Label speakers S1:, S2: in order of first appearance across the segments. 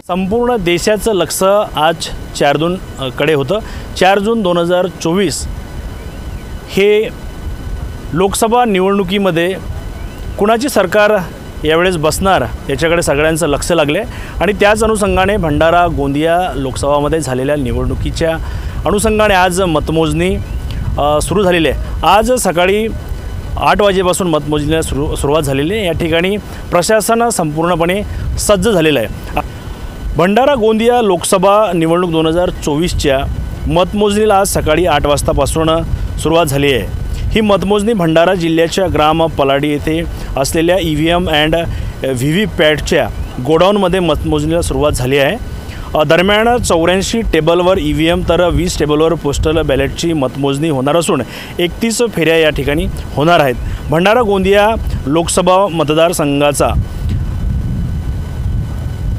S1: संपूर्ण देशाचं लक्ष आज 4 जून कडे होतं। 4 जून 2024 हे लोकसभा निवडणुकीमध्ये कुणाची सरकार यावेळेस बसणार याच्याकडे सगळ्यांचं लक्ष लागले आणि त्याच अनुषंगाने भंडारा गोंदिया लोकसभामध्ये झालेल्या निवडणुकीच्या अनुषंगाने आज मतमोजणी सुरू झालेली आहे। आज सकाळी 8 वाजेपासून मतमोजणीला सुरुवात झालेली आहे। या ठिकाणी प्रशासन संपूर्णपणे सज्ज झालेलं आहे। भंडारा गोंदिया लोकसभा निवडणूक 2024च्या मतमोजणीला आज सकाळी 8 वाजतापासून सुरुवात झाली आहे। ही मतमोजणी भंडारा जिल्ह्याच्या ग्राम पलाडी येथे असलेल्या EVM अँड VVPATच्या गोडाऊनमध्ये मतमोजणीला सुरुवात झाली आहे। दरम्यान 84 टेबलवर EVM तर 20 टेबलवर पोस्टल बॅलेटची मतमोजणी होणार असून 31 फेऱ्या या ठिकाणी होणार आहेत। भंडारा गोंदिया लोकसभा मतदारसंघाचा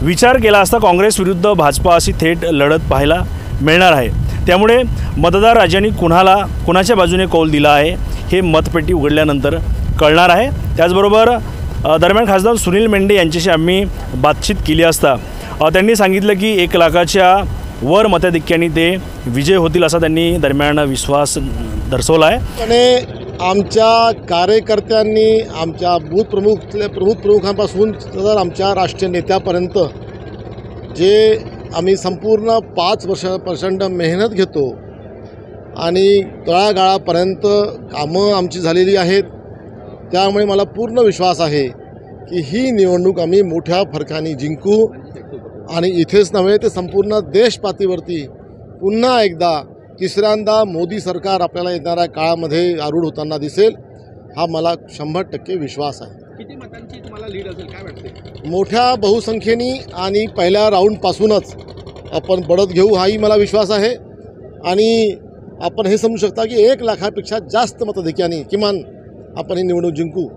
S1: विचार केला असता काँग्रेस विरुद्ध भाजपा अशी थेट लढत पाहायला मिळणार आहे। त्यामुळे मतदार राजांनी कुणाच्या बाजूने कौल दिला आहे हे मतपेटी उघडल्यानंतर कळणार आहे। त्याचबरोबर दरम्यान खासदार सुनील मेंढे यांच्याशी आम्ही बातचीत केली असता त्यांनी सांगितलं की 1 लाखाच्या वर मताधिक्याने ते विजय होतील असा त्यांनी दरम्यान विश्वास दर्शवला आहे।
S2: आणि आमच्या कार्यकर्त्यांनी आमच्या बूथ प्रमुखांपासून तर आमच्या राष्ट्रीय नेत्यापर्यंत जे आम्ही संपूर्ण 5 वर्षांपासून मेहनत घेतो आणि तळागाळापर्यंत कामं आमची झालेली आहेत। त्यामुळे मला पूर्ण विश्वास आहे की ही निवडणूक आम्ही मोठ्या फरकाने जिंकू आणि इथेच नव्हे तर संपूर्ण देशपातळीवरती पुन्हा एकदा तिसऱ्यांदा मोदी सरकार आपल्याला येणाऱ्या काळामध्ये आरूढ होताना दिसेल हा मला 100% विश्वास आहे।
S3: किती मतांची तुम्हाला लीड असेल काय वाटते?
S2: मोठ्या बहुसंख्येने आणि पहिल्या राऊंडपासूनच आपण बढत घेऊ हाही मला विश्वास आहे आणि आपण हे समजू शकता की 1 लाखापेक्षा जास्त मताधिक्याने किमान आपण ही निवडणूक जिंकू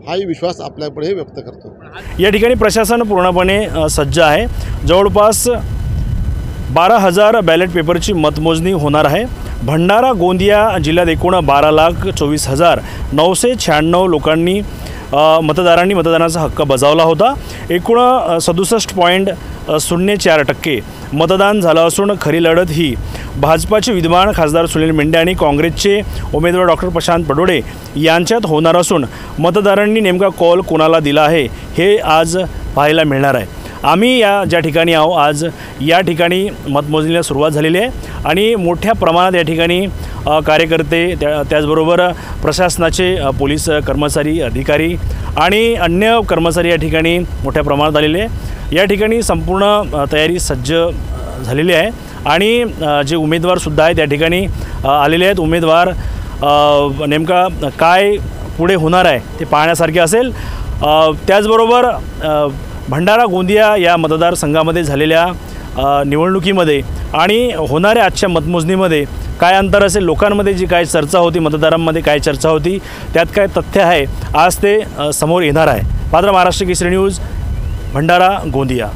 S2: हाही विश्वास आपल्यापुढे व्यक्त करतो।
S1: या ठिकाणी प्रशासन पूर्णपणे सज्ज आहे। जवळपास 12,000 बॅलेट पेपरची मतमोजणी होणार आहे। भंडारा गोंदिया जिल्ह्यात एकूण 12,24,996 लोकांनी मतदारांनी मतदानाचा हक्क बजावला होता। एकूण 67.04% मतदान झालं असून खरी लढत ही भाजपाचे विद्यमान खासदार सुनील मेंढे आणि काँग्रेसचे उमेदवार डॉक्टर प्रशांत पडोळे यांच्यात होणार असून मतदारांनी नेमका कौल कोणाला दिला आहे हे आज पाहायला मिळणार आहे। आम्ही ज्या ठिकाणी आहो आज या ठिकाणी मतमोजणीला सुरुवात झालेली आहे आणि मोठ्या प्रमाणात या ठिकाणी कार्यकर्ते त्याचबरोबर प्रशासनाचे पोलीस कर्मचारी अधिकारी आणि अन्य कर्मचारी या ठिकाणी मोठ्या प्रमाणात आलेले आहे। या ठिकाणी संपूर्ण तयारी सज्ज झालेली आहे आणि जे उमेदवारसुद्धा आहेत त्या ठिकाणी आलेले आहेत। उमेदवार नेमका काय पुढे होणार आहे ते पाहण्यासारखे असेल। त्याचबरोबर भंडारा गोंदिया या मतदारसंघामध्ये झालेल्या निवडणुकीमध्ये आणि होणाऱ्या आजच्या मतमोजणीमध्ये काय अंतर असेल, लोकांमध्ये जी काय चर्चा होती, मतदारांमध्ये काय चर्चा होती, त्यात काय तथ्य आहे आज ते समोर येणार आहे। पात्र महाराष्ट्र केसरी न्यूज भंडारा गोंदिया।